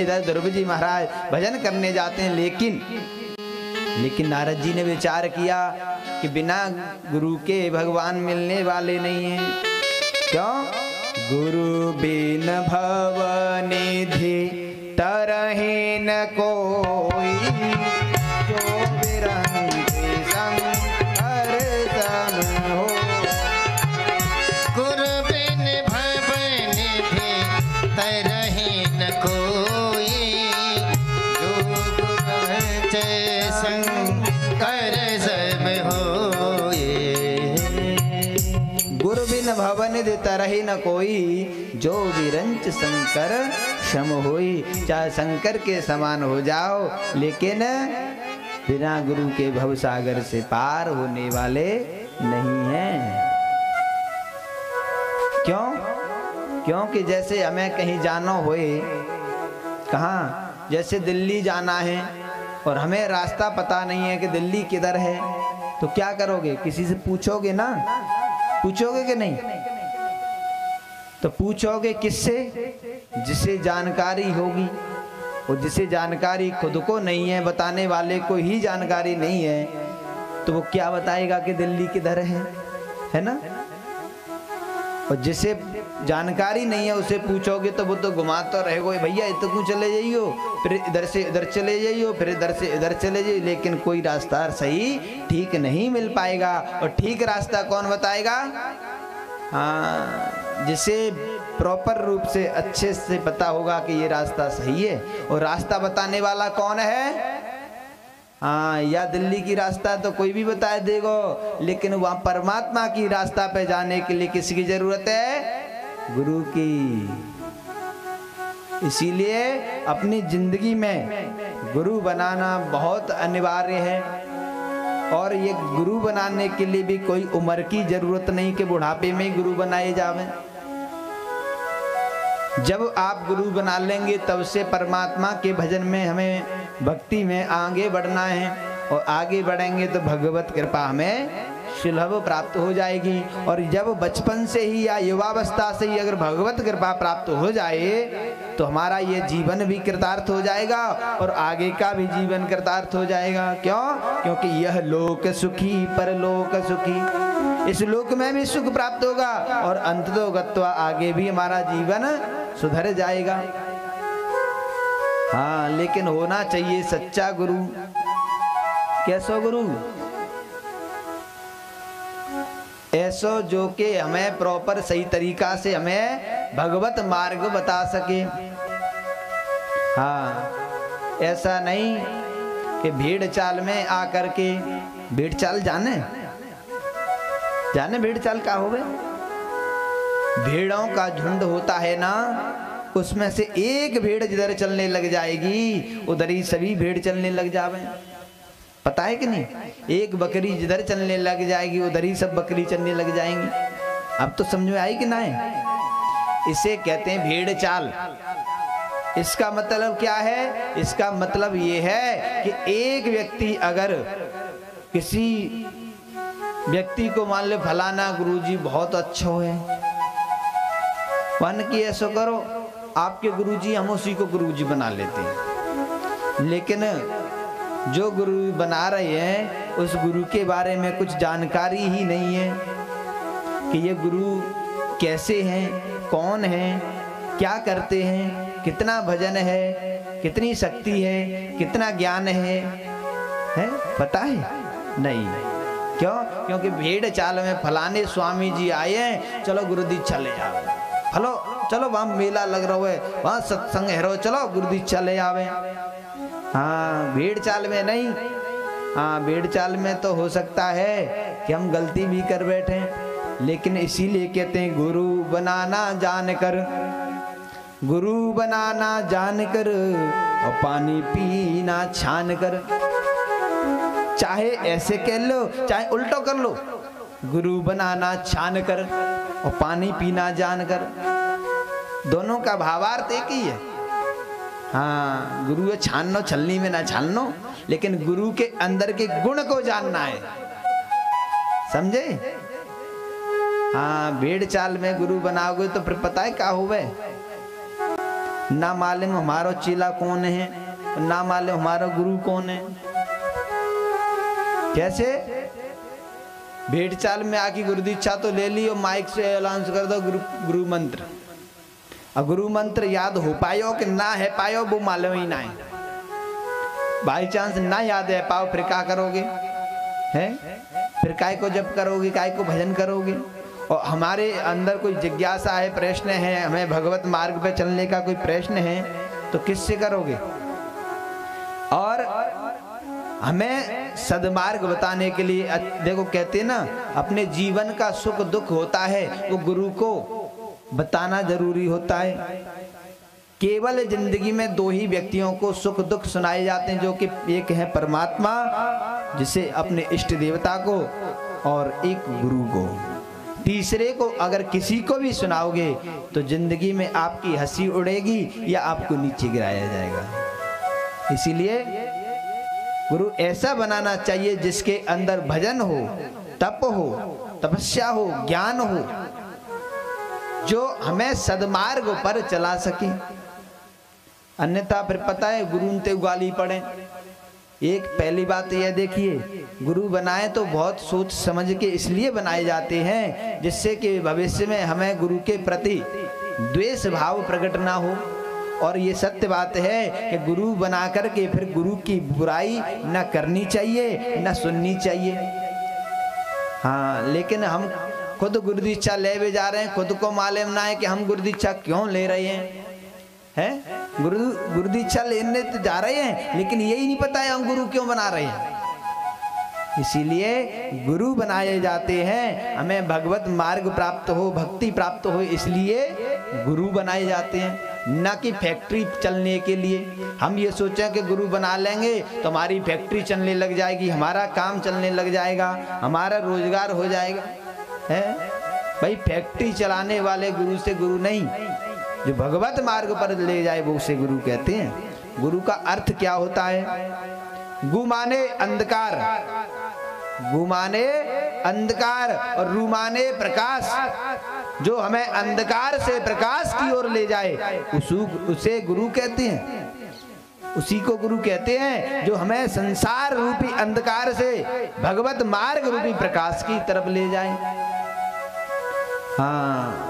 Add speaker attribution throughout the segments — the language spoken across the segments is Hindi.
Speaker 1: इधर ध्रुव जी महाराज भजन करने जाते हैं, लेकिन नारद जी ने विचार किया कि बिना गुरु के भगवान मिलने वाले नहीं हैं। क्यों? गुरु बिन भव निधि तरहि न कोई, जो विरंति शंकर सम हो।
Speaker 2: गुरु बिन भव निधि तरहि न कोई, जो विरंति शंकर सम होए।
Speaker 1: गुरु बिन भवनिधि तरहि न कोई, जो विरंच शंकर सम होई। चाहे शंकर के समान हो जाओ, लेकिन बिना गुरु के भव सागर से पार होने वाले नहीं हैं। क्यों? क्योंकि जैसे हमें कहीं जाना होए, कहाँ, जैसे दिल्ली जाना है और हमें रास्ता पता नहीं है कि दिल्ली किधर है, तो क्या करोगे? किसी से पूछोगे ना, पूछोगे कि नहीं? तो पूछोगे किससे? जिसे जानकारी होगी, और जिसे जानकारी खुद को नहीं है, बताने वाले को ही जानकारी नहीं है, तो वो क्या बताएगा कि दिल्ली किधर है ना? और जिसे जानकारी नहीं है उसे पूछोगे तो वो तो घुमाता रहेगा, भैया इधर क्यों चले जाइयो, फिर इधर से इधर चले जाइयो, फिर इधर से इधर चले जाइयो, लेकिन कोई रास्ता सही ठीक नहीं मिल पाएगा। और ठीक रास्ता कौन बताएगा? हाँ, जिसे प्रॉपर रूप से अच्छे से पता होगा कि ये रास्ता सही है। और रास्ता बताने वाला कौन है? हाँ, या दिल्ली की रास्ता तो कोई भी बता देगा, लेकिन वहां परमात्मा की रास्ता पे जाने के लिए किसकी जरूरत है? गुरु की। इसीलिए अपनी जिंदगी में गुरु बनाना बहुत अनिवार्य है। और ये गुरु बनाने के लिए भी कोई उम्र की जरूरत नहीं कि बुढ़ापे में ही गुरु बनाए जावे। जब आप गुरु बना लेंगे तब से परमात्मा के भजन में, हमें भक्ति में आगे बढ़ना है, और आगे बढ़ेंगे तो भगवत कृपा हमें सुलभ प्राप्त हो जाएगी। और जब बचपन से ही या युवावस्था से ही अगर भगवत कृपा प्राप्त हो जाए तो हमारा ये जीवन भी कृतार्थ हो जाएगा और आगे का भी जीवन कृतार्थ हो जाएगा। क्यों? क्योंकि यह लोक सुखी परलोक सुखी, इस लोक में भी सुख प्राप्त होगा और अंततो गत्वा आगे भी हमारा जीवन सुधर जाएगा। हाँ, लेकिन होना चाहिए सच्चा गुरु। कैसा गुरु? ऐसो जो कि हमें प्रॉपर सही तरीका से हमें भगवत मार्ग बता सके। हाँ, ऐसा नहीं कि भेड़ चाल में आकर के, भेड़ चाल जाने भेड़ चाल का होवे? भेड़ों का झुंड होता है ना, उसमें से एक भेड़ जिधर चलने लग जाएगी उधर ही सभी भेड़ चलने लग जावे। पता है कि नहीं? एक बकरी जिधर चलने लग जाएगी उधर ही सब बकरी चलने लग जाएंगी। अब तो समझ में आई कि नहीं? इसे कहते हैं भेड़ चाल। इसका मतलब क्या है? इसका मतलब ये है कि एक व्यक्ति अगर किसी व्यक्ति को मान ले, फलाना गुरुजी बहुत अच्छा है, वन की ऐसा करो, आपके गुरुजी, हम उसी को गुरुजी बना लेते हैं। लेकिन जो गुरु बना रहे हैं उस गुरु के बारे में कुछ जानकारी ही नहीं है कि ये गुरु कैसे हैं, कौन हैं, क्या करते हैं, कितना भजन है, कितनी शक्ति है, कितना ज्ञान है पता है? नहीं। क्यों? क्योंकि भेड़ चाल में फलाने स्वामी जी आए हैं, चलो गुरुजी चले जाओ, चलो वहां मेला लग रहा है, वहां सत्संग है, चलो गुरुजी चले आवे। हाँ, भेड़ चाल में नहीं। हाँ, भेड़ चाल में तो हो सकता है कि हम गलती भी कर बैठे, लेकिन इसीलिए कहते हैं गुरु बनाना जान कर, गुरु बनाना जान कर और पानी पीना छान कर। चाहे ऐसे कह लो चाहे उल्टो कर लो, गुरु बनाना छान कर और पानी पीना जान कर, दोनों का भावार्थ एक ही है। हाँ, गुरु छाननो छलनी में ना छाननो, लेकिन गुरु के अंदर के गुण को जानना है, समझे? हाँ, भेड़ चाल में गुरु बनाओगे तो फिर पता है क्या होवे? ना मालूम हमारा चेला कौन है, ना मालूम हमारा गुरु कौन है। कैसे? भेंट चाल में आके गुरु दीक्षा तो ले ली और माइक से अनाउंस कर दो गुरु मंत्र। अब गुरु मंत्र याद हो पायो कि ना है पायो वो मालूम ही ना है। बाई चांस ना याद है पाओ फिर क्या करोगे? हैं? फिर काय को जप करोगे, काय को भजन करोगे? और हमारे अंदर कोई जिज्ञासा है, प्रश्न है, हमें भगवत मार्ग पे चलने का कोई प्रश्न है तो किससे करोगे? और हमें सदमार्ग बताने के लिए देखो कहते हैं ना, अपने जीवन का सुख दुख होता है वो गुरु को बताना जरूरी होता है। केवल जिंदगी में दो ही व्यक्तियों को सुख दुख सुनाए जाते हैं, जो कि एक है परमात्मा जिसे अपने इष्ट देवता को, और एक गुरु को। तीसरे को अगर किसी को भी सुनाओगे तो जिंदगी में आपकी हंसी उड़ेगी या आपको नीचे गिराया जाएगा। इसीलिए गुरु ऐसा बनाना चाहिए जिसके अंदर भजन हो, तप हो, तपस्या हो, ज्ञान हो, जो हमें सदमार्ग पर चला सके। अन्यथा फिर पता है गुरु ते गाली पड़े। एक पहली बात यह देखिए, गुरु बनाए तो बहुत सोच समझ के इसलिए बनाए जाते हैं जिससे कि भविष्य में हमें गुरु के प्रति द्वेष भाव प्रकट ना हो। और ये सत्य बात है कि गुरु बना करके फिर गुरु की बुराई न करनी चाहिए न सुननी चाहिए। हाँ, लेकिन हम खुद गुरु दीक्षा ले जा रहे हैं, खुद को मालूम ना है कि हम गुरु दीक्षा क्यों ले रहे हैं। गुरु दीक्षा लेने तो जा रहे हैं लेकिन यही नहीं पता है हम गुरु क्यों बना रहे हैं। इसीलिए गुरु बनाए जाते हैं, हमें भगवत मार्ग प्राप्त हो, भक्ति प्राप्त हो, इसलिए गुरु बनाए जाते हैं, न कि फैक्ट्री चलने के लिए। हम ये सोचें कि गुरु बना लेंगे तो हमारी फैक्ट्री चलने लग जाएगी, हमारा काम चलने लग जाएगा, हमारा रोजगार हो जाएगा। है भाई, फैक्ट्री चलाने वाले गुरु से गुरु नहीं, जो भगवत मार्ग पर ले जाए वो उसे गुरु कहते हैं। गुरु का अर्थ क्या होता है? गु माने अंधकार, गु माने अंधकार और रू माने प्रकाश। जो हमें अंधकार से प्रकाश की ओर ले जाए उसे गुरु कहते हैं। उसी को गुरु कहते हैं जो हमें संसार रूपी अंधकार से भगवत मार्ग रूपी प्रकाश की तरफ ले जाए। हाँ,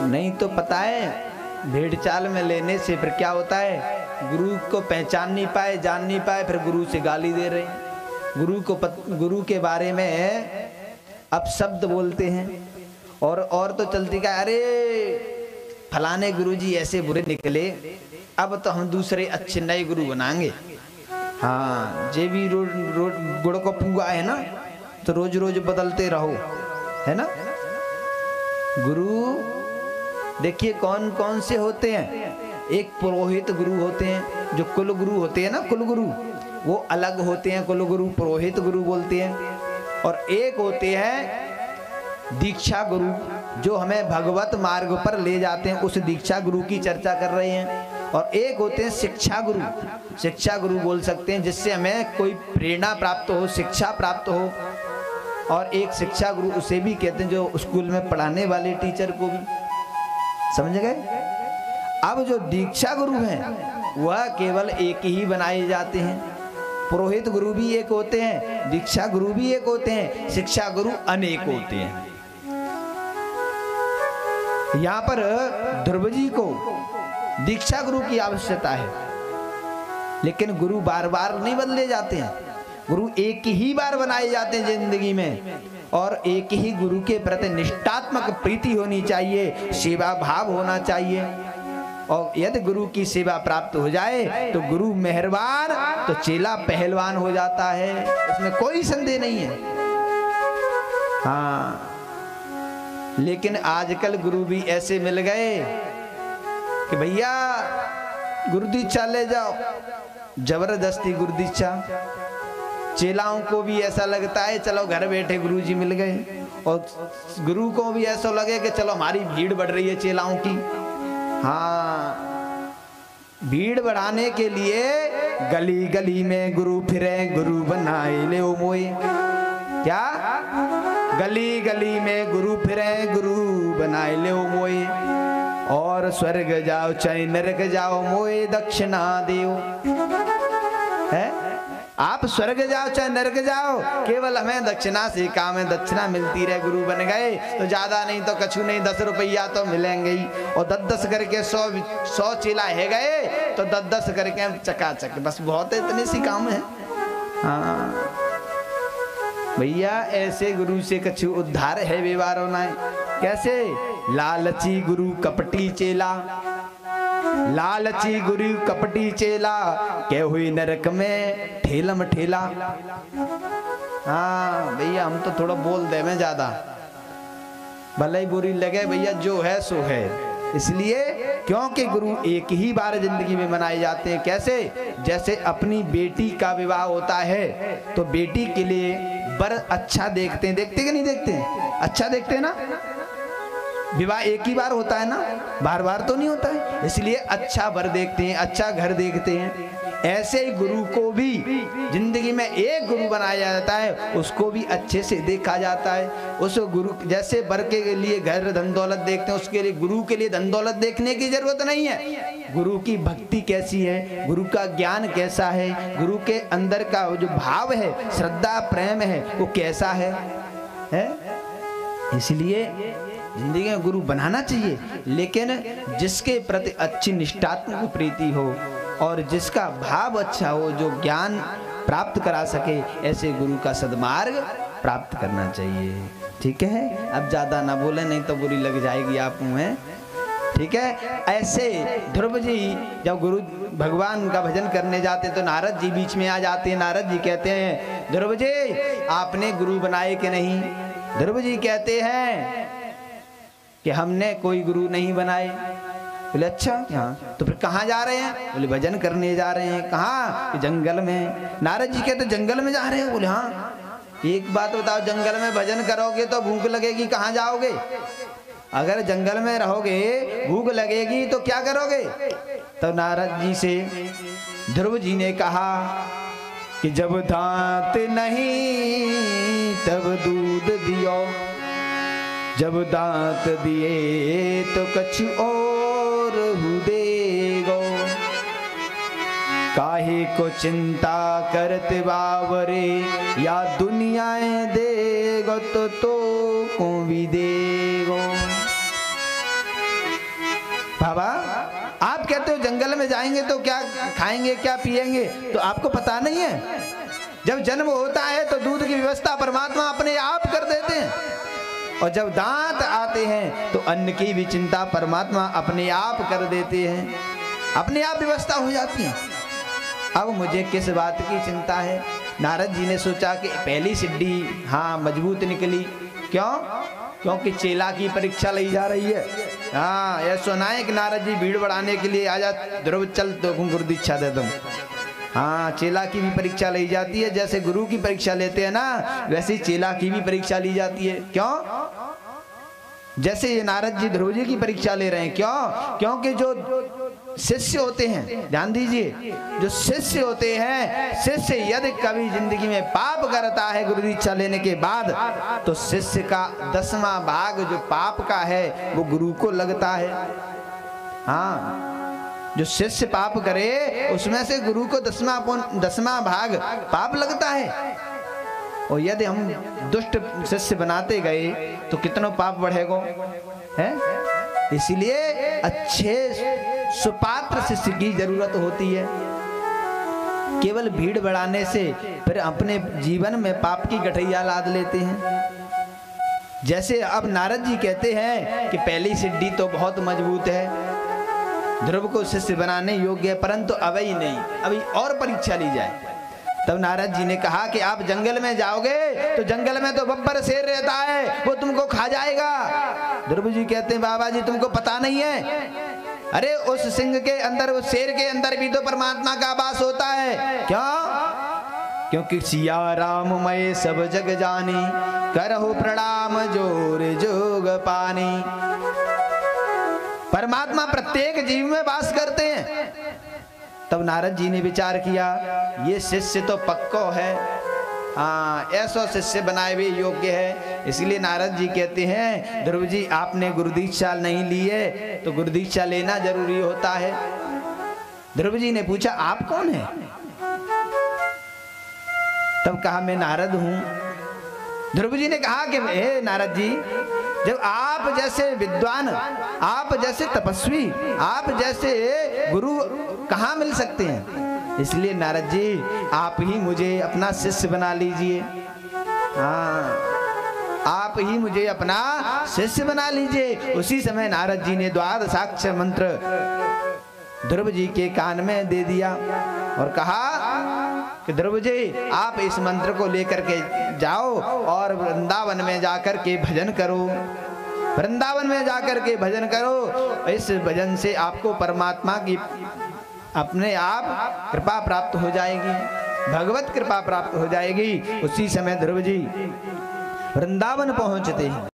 Speaker 1: नहीं तो पता है भेड़ चाल में लेने से फिर क्या होता है, गुरु को पहचान नहीं पाए, जान नहीं पाए, फिर गुरु से गाली दे रहे हैं। गुरु के बारे में अब शब्द बोलते हैं और तो चलती का, अरे फलाने गुरुजी ऐसे बुरे निकले, अब तो हम दूसरे अच्छे नए गुरु बनाएंगे। हाँ, जे भी गुड़ को पुआ है ना, तो रोज रोज बदलते रहो, है ना। गुरु देखिए कौन कौन से होते हैं। एक पुरोहित गुरु होते हैं, जो कुल गुरु होते हैं ना, कुल गुरु वो अलग होते हैं, कुल गुरु पुरोहित गुरु बोलते हैं। और एक होते हैं दीक्षा गुरु, जो हमें भगवत मार्ग पर ले जाते हैं, उस दीक्षा गुरु की चर्चा कर रहे हैं। और एक होते हैं शिक्षा गुरु, शिक्षा गुरु बोल सकते हैं, जिससे हमें कोई प्रेरणा प्राप्त हो, शिक्षा प्राप्त हो। और एक शिक्षा गुरु उसे भी कहते हैं जो स्कूल में पढ़ाने वाले टीचर को भी, समझ गए। अब जो दीक्षा गुरु हैं वह केवल एक ही बनाए जाते हैं। पुरोहित गुरु भी एक होते हैं, दीक्षा गुरु भी एक होते हैं, शिक्षा गुरु अनेक होते हैं। यहाँ पर ध्रुव जी को दीक्षा गुरु की आवश्यकता है, लेकिन गुरु बार बार नहीं बदले जाते हैं। गुरु एक ही बार बनाए जाते हैं जिंदगी में, और एक ही गुरु के प्रति निष्ठात्मक प्रीति होनी चाहिए, सेवा भाव होना चाहिए। और यदि गुरु की सेवा प्राप्त हो जाए तो गुरु मेहरबान तो चेला पहलवान हो जाता है, इसमें कोई संदेह नहीं है। हाँ, लेकिन आजकल गुरु भी ऐसे मिल गए कि भैया गुरु दीक्षा ले जाओ, जबरदस्ती गुरु दीक्षा। चेलाओं को भी ऐसा लगता है चलो घर बैठे गुरु जी मिल गए, और गुरु को भी ऐसा लगे कि चलो हमारी भीड़ बढ़ रही है चेलाओं की। हाँ, भीड़ बढ़ाने के लिए गली गली में गुरु फिरे, गुरु बनाए ले ओ मोए। क्या? गली गली में गुरु फिरे, गुरु बनाए ले ओ मोए। और स्वर्ग जाओ चाहे नरक जाओ मोए दक्षिणा देव। है आप स्वर्ग जाओ चाहे नरक जाओ, केवल हमें दक्षिणा से काम है, दक्षिणा मिलती रहे। गुरु बन गए तो ज्यादा नहीं तो कछु नहीं, 10 रुपया तो मिलेंगे ही। और 10-10 करके 100 चेला है गए तो 10-10 करके चकाचक, बस बहुत है, इतने सी काम है। हाँ भैया, ऐसे गुरु से कछु उद्धार है व्यवहार होना है। कैसे? लालची गुरु कपटी चेला, लालची गुरु कपटी चेला, क्या हुई नरक में ठेलम ठेला। हाँ भैया, हम तो थोड़ा बोल दे में ज्यादा, भले ही बुरी लगे भैया, जो है सो है। इसलिए क्योंकि गुरु एक ही बार जिंदगी में मनाए जाते हैं। कैसे? जैसे अपनी बेटी का विवाह होता है तो बेटी के लिए वर अच्छा देखते हैं, देखते कि नहीं देखते हैं? अच्छा देखते हैं ना। विवाह एक ही बार होता है ना, बार बार तो नहीं होता है, इसलिए अच्छा वर देखते हैं, अच्छा घर देखते हैं। ऐसे ही गुरु को भी जिंदगी में एक गुरु बनाया जाता है, उसको भी अच्छे से देखा जाता है। उस गुरु जैसे वर के लिए घर धन दौलत देखते हैं, उसके लिए गुरु के लिए धन दौलत देखने की जरूरत नहीं है। गुरु की भक्ति कैसी है, गुरु का ज्ञान कैसा है, गुरु के अंदर का जो भाव है, श्रद्धा प्रेम है, वो कैसा है? इसलिए जिंदगी में गुरु बनाना चाहिए, लेकिन जिसके प्रति अच्छी निष्ठात्मक प्रीति हो और जिसका भाव अच्छा हो, जो ज्ञान प्राप्त करा सके, ऐसे गुरु का सद्मार्ग प्राप्त करना चाहिए। ठीक है, अब ज्यादा ना बोले नहीं तो बुरी लग जाएगी आप में। ठीक है, ऐसे ध्रुव जी जब गुरु भगवान का भजन करने जाते तो नारद जी बीच में आ जाते हैं। नारद जी कहते हैं, ध्रुव जी आपने गुरु बनाए कि नहीं? ध्रुव जी कहते हैं कि हमने कोई गुरु नहीं बनाए। बोले अच्छा, हाँ तो फिर कहाँ जा रहे हैं? बोले भजन करने जा रहे हैं। कहाँ? जंगल में। नारद जी कहते जंगल में जा रहे हो? बोले हाँ। एक बात बताओ, जंगल में भजन करोगे तो भूख लगेगी, कहाँ जाओगे? अगर जंगल में रहोगे भूख लगेगी तो क्या करोगे? तो नारद जी से ध्रुव जी ने कहा कि जब दांत नहीं तब दूध दियो, जब दांत दिए तो कछु और देगो, काहे को चिंता करते बावरे, या दुनियाएं देगो तो को भी देगो। बाबा आप कहते हो जंगल में जाएंगे तो क्या खाएंगे क्या पिएंगे, तो आपको पता नहीं है जब जन्म होता है तो दूध की व्यवस्था परमात्मा अपने आप कर देते हैं, और जब दांत आते हैं तो अन्न की भी चिंता परमात्मा अपने आप कर देते हैं, अपने आप व्यवस्था हो जाती है। अब मुझे किस बात की चिंता है? नारद जी ने सोचा कि पहली सिड्डी हाँ मजबूत निकली। क्यों? क्योंकि चेला की परीक्षा ली जा रही है। हाँ यह सुना है कि नारद जी भीड़ बढ़ाने के लिए आजा, ध्रुव चल तो गुरु दीक्षा दे तुम। हाँ चेला की भी परीक्षा ली जाती है, जैसे गुरु की परीक्षा लेते हैं ना, वैसे चेला की भी परीक्षा ली जाती है। क्यों? जैसे ये नारद जी ध्रुव जी की परीक्षा ले रहे हैं। क्यों? क्योंकि जो शिष्य होते हैं, ध्यान दीजिए, जो शिष्य होते हैं, शिष्य यदि कभी जिंदगी में पाप करता है गुरु दीक्षा लेने के बाद, तो शिष्य का 10वां भाग जो पाप का है वो गुरु को लगता है। हाँ जो शिष्य पाप करे उसमें से गुरु को 10वां भाग पाप लगता है। और यदि हम दुष्ट शिष्य बनाते गए तो कितना पाप बढ़ेगा है। इसलिए अच्छे सुपात्र शिष्य की जरूरत होती है। केवल भीड़ बढ़ाने से फिर अपने जीवन में पाप की गठैया लाद लेते हैं। जैसे अब नारद जी कहते हैं कि पहली सिद्धि तो बहुत मजबूत है, ध्रुव को शिष्य बनाने योग्य है, परंतु अभी नहीं, अभी और परीक्षा ली जाए। तब नारद जी ने कहा कि आप जंगल में जाओगे तो जंगल में तो बब्बर शेर रहता है, वो तुमको खा जाएगा। ध्रुव जी कहते हैं बाबा जी तुमको पता नहीं है, अरे उस सिंह के अंदर, उस शेर के अंदर भी तो परमात्मा का वास होता है। क्यों? क्योंकि सिया राम मैं सब जग जानी, करहु प्रणाम जोर जोग पानी। परमात्मा प्रत्येक जीव में वास करते हैं। तब नारद जी ने विचार किया ये शिष्य तो पक्को है, हाँ, ऐसा शिष्य बनाए हुए योग्य है। इसलिए नारद जी कहते हैं, ध्रुव जी आपने गुरु दीक्षा नहीं ली है तो गुरु दीक्षा लेना जरूरी होता है। ध्रुव जी ने पूछा आप कौन है? तब कहा मैं नारद हूं। ध्रुव जी ने कहा कि हे नारद जी, जब आप जैसे विद्वान, आप जैसे तपस्वी, आप जैसे गुरु कहाँ मिल सकते हैं? इसलिए नारद जी आप ही मुझे अपना शिष्य बना लीजिए। हाँ, आप ही मुझे अपना शिष्य बना लीजिए। उसी समय नारद जी ने द्वादशाक्षर मंत्र ध्रुव जी के कान में दे दिया और कहा कि ध्रुव जी आप इस मंत्र को लेकर के जाओ और वृंदावन में जाकर के भजन करो। वृंदावन में जाकर के भजन करो। इस भजन से आपको परमात्मा की अपने आप कृपा प्राप्त हो जाएगी, भगवत कृपा प्राप्त हो जाएगी। उसी समय ध्रुव जी वृंदावन पहुंचते हैं।